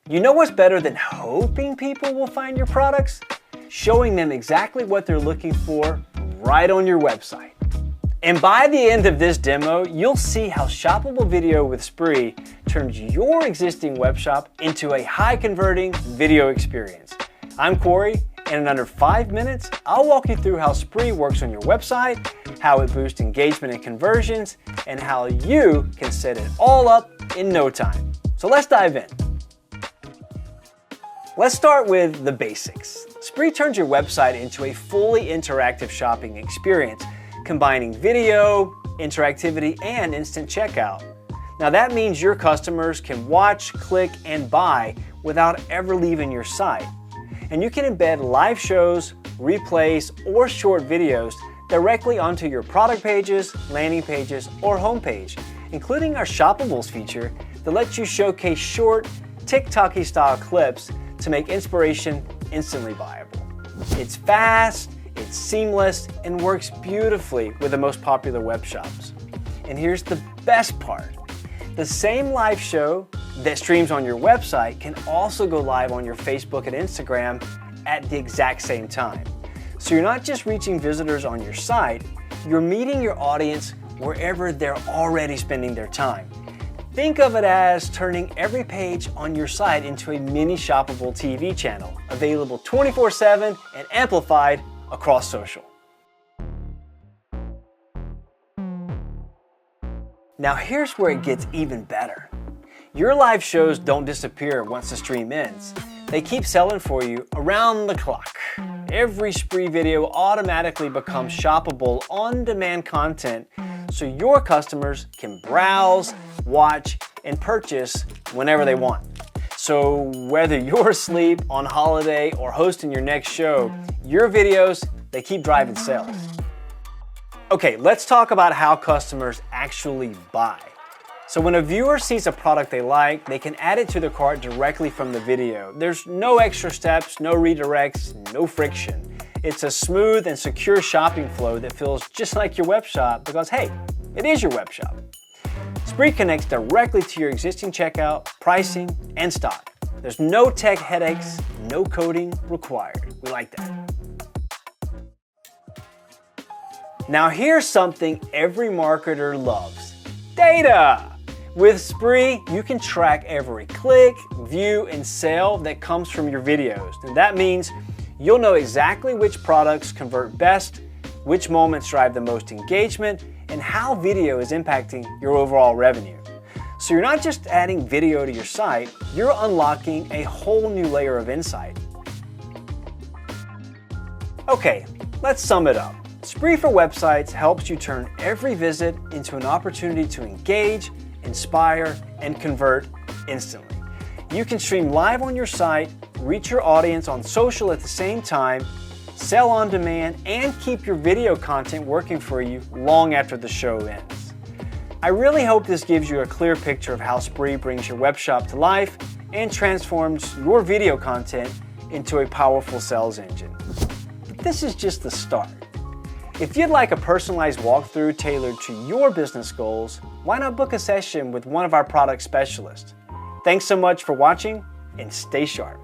You know what's better than hoping people will find your products? Showing them exactly what they're looking for right on your website. And by the end of this demo, you'll see how shoppable video with Sprii turns your existing web shop into a high-converting video experience. I'm Corey, and in under 5 minutes, I'll walk you through how Sprii works on your website, how it boosts engagement and conversions, and how you can set it all up in no time. So let's dive in. Let's start with the basics. Sprii turns your website into a fully interactive shopping experience, combining video, interactivity, and instant checkout. Now that means your customers can watch, click, and buy without ever leaving your site. And you can embed live shows, replays, or short videos directly onto your product pages, landing pages, or homepage, including our Shoppables feature that lets you showcase short, TikTok-y style clips to make inspiration instantly viable. It's fast, it's seamless, and works beautifully with the most popular web shops. And here's the best part. The same live show that streams on your website can also go live on your Facebook and Instagram at the exact same time. So you're not just reaching visitors on your site, you're meeting your audience wherever they're already spending their time. Think of it as turning every page on your site into a mini shoppable TV channel, available 24/7 and amplified across social. Now here's where it gets even better. Your live shows don't disappear once the stream ends. They keep selling for you around the clock. Every Sprii video automatically becomes shoppable on-demand content so your customers can browse, watch, and purchase whenever they want. So whether you're asleep, on holiday, or hosting your next show, your videos, they keep driving sales. Okay, let's talk about how customers actually buy. So when a viewer sees a product they like, they can add it to their cart directly from the video. There's no extra steps, no redirects, no friction. It's a smooth and secure shopping flow that feels just like your web shop because, hey, it is your web shop. Sprii connects directly to your existing checkout, pricing, and stock. There's no tech headaches, no coding required. We like that. Now here's something every marketer loves: data. With Sprii, you can track every click, view, and sale that comes from your videos. And that means you'll know exactly which products convert best, which moments drive the most engagement, and how video is impacting your overall revenue. So you're not just adding video to your site, you're unlocking a whole new layer of insight. Okay, let's sum it up. Sprii for Websites helps you turn every visit into an opportunity to engage, inspire, and convert instantly. You can stream live on your site, reach your audience on social at the same time, sell on demand, and keep your video content working for you long after the show ends. I really hope this gives you a clear picture of how Sprii brings your web shop to life and transforms your video content into a powerful sales engine. But this is just the start. If you'd like a personalized walkthrough tailored to your business goals, why not book a session with one of our product specialists? Thanks so much for watching, and stay sharp.